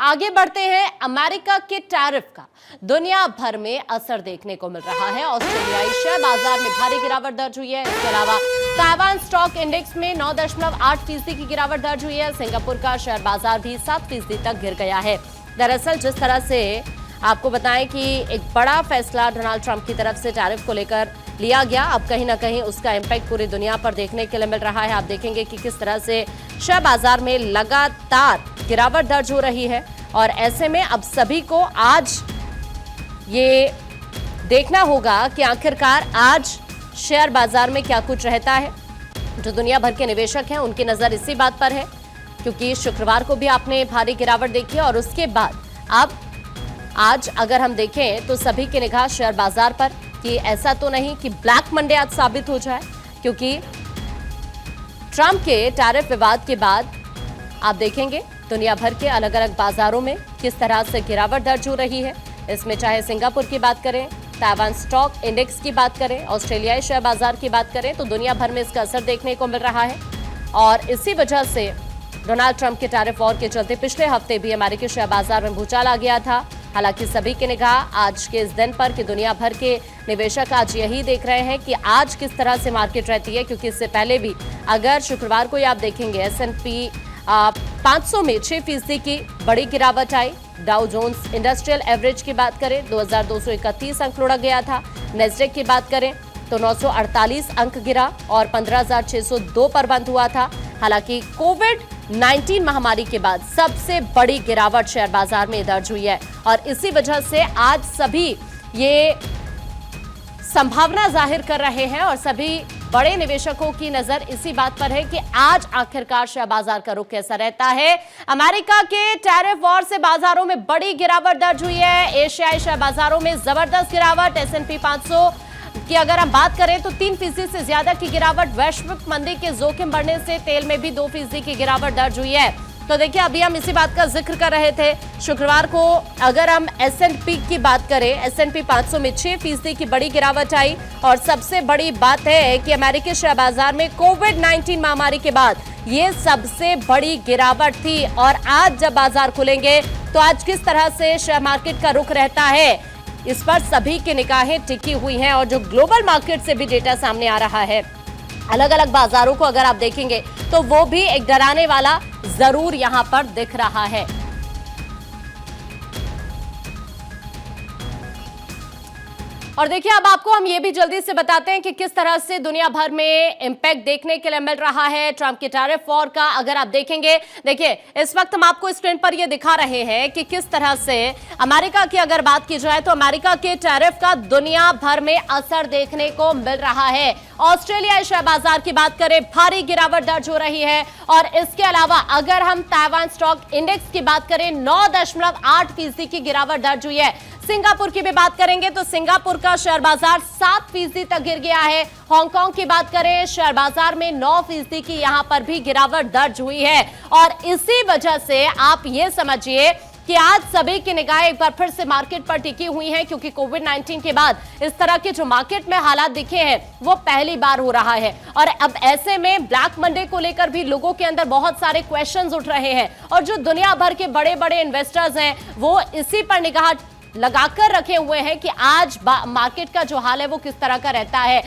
आगे बढ़ते हैं। अमेरिका के टैरिफ का दुनिया भर में असर देखने को मिल रहा है। ऑस्ट्रेलियाई शेयर बाजार में भारी गिरावट दर्ज हुई है। इसके अलावा ताइवान स्टॉक इंडेक्स में 9.8% की गिरावट दर्ज हुई है। सिंगापुर का शेयर बाजार भी 7% तक गिर गया है। दरअसल जिस तरह से आपको बताएं कि एक बड़ा फैसला डोनाल्ड ट्रंप की तरफ से टैरिफ को लेकर लिया गया, अब कहीं ना कहीं उसका इंपैक्ट पूरी दुनिया पर देखने के लिए मिल रहा है। आप देखेंगे कि किस तरह से शेयर बाजार में लगातार गिरावट दर्ज हो रही है और ऐसे में अब सभी को आज ये देखना होगा कि आखिरकार आज शेयर बाजार में क्या कुछ रहता है। जो दुनिया भर के निवेशक हैं उनकी नजर इसी बात पर है, क्योंकि शुक्रवार को भी आपने भारी गिरावट देखी और उसके बाद अब आज अगर हम देखें तो सभी की निगाह शेयर बाजार पर कि ऐसा तो नहीं कि ब्लैक मंडे आज साबित हो जाए, क्योंकि ट्रंप के टैरिफ विवाद के बाद आप देखेंगे दुनिया भर के अलग अलग बाजारों में किस तरह से गिरावट दर्ज हो रही है। इसमें चाहे सिंगापुर की बात करें, ताइवान स्टॉक इंडेक्स की बात करें, ऑस्ट्रेलियाई शेयर बाजार की बात करें, तो दुनिया भर में इसका असर देखने को मिल रहा है। और इसी वजह से डोनाल्ड ट्रंप के टैरिफ वॉर के चलते पिछले हफ्ते भी अमेरिकी शेयर बाजार में भूचाल आ गया था। हालांकि सभी की निगाह आज के इस दिन पर कि दुनिया भर के निवेशक आज यही देख रहे हैं कि आज किस तरह से मार्केट रहती है, क्योंकि इससे पहले भी अगर शुक्रवार को आप देखेंगे S&P 500 में 6% की बड़ी गिरावट आई। डाउ जोन्स इंडस्ट्रियल एवरेज की बात करें 2231 अंक लुढ़क गया था। नेस्डेक की बात करें तो 948 अंक गिरा और 15,602 पर बंद हुआ था। हालांकि कोविड-19 महामारी के बाद सबसे बड़ी गिरावट शेयर बाजार में दर्ज हुई है और इसी वजह से आज सभी ये संभावना जाहिर कर रहे हैं और सभी बड़े निवेशकों की नजर इसी बात पर है कि आज आखिरकार शेयर बाजार का रुख कैसा रहता है। अमेरिका के टैरिफ वॉर से बाजारों में बड़ी गिरावट दर्ज हुई है। एशियाई शेयर बाजारों में जबरदस्त गिरावट। S&P 500 की अगर हम बात करें तो 3% से ज्यादा की गिरावट। वैश्विक मंदी के जोखिम बढ़ने से तेल में भी 2% की गिरावट दर्ज हुई है। तो देखिए अभी हम इसी बात का जिक्र कर रहे थे। शुक्रवार को अगर हम S&P की बात करें, S&P 500 में 6% की बड़ी गिरावट आई और सबसे बड़ी बात है कि अमेरिकी शेयर बाजार में कोविड-19 महामारी के बाद ये सबसे बड़ी गिरावट थी। और आज जब बाजार खुलेंगे तो आज किस तरह से शेयर मार्केट का रुख रहता है, इस पर सभी की निगाहें टिकी हुई हैं। और जो ग्लोबल मार्केट से भी डेटा सामने आ रहा है, अलग अलग बाजारों को अगर आप देखेंगे तो वो भी एक डराने वाला जरूर यहां पर दिख रहा है। और देखिए अब आपको हम ये भी जल्दी से बताते हैं कि किस तरह से दुनिया भर में इंपैक्ट देखने के लिए मिल रहा है ट्रंप के टैरिफ वॉर का। अगर आप देखेंगे, देखिए इस वक्त हम आपको स्क्रीन पर ये दिखा रहे हैं कि किस तरह से अमेरिका की अगर बात की जाए तो अमेरिका के टैरिफ का दुनिया भर में असर देखने को मिल रहा है। ऑस्ट्रेलियाई शेयर बाजार की बात करें, भारी गिरावट दर्ज हो रही है। और इसके अलावा अगर हम ताइवान स्टॉक इंडेक्स की बात करें 9.8% की गिरावट दर्ज हुई है। सिंगापुर की भी बात करेंगे तो सिंगापुर का शेयर बाजार 7% तक गिर गया है। हांगकांग की बात करें, शेयर बाजार में 9% की यहां पर भी गिरावट दर्ज हुई है। और इसी वजह से आप ये समझिए कि आज सभी की निगाहें एक बार फिर से मार्केट पर टिकी हुई हैं, क्योंकि कोविड-19 के बाद इस तरह के जो मार्केट में हालात दिखे हैं वो पहली बार हो रहा है। और अब ऐसे में ब्लैक मंडे को लेकर भी लोगों के अंदर बहुत सारे क्वेश्चंस उठ रहे हैं और जो दुनिया भर के बड़े बड़े इन्वेस्टर्स हैं वो इसी पर निगाह लगाकर रखे हुए हैं कि आज मार्केट का जो हाल है वो किस तरह का रहता है।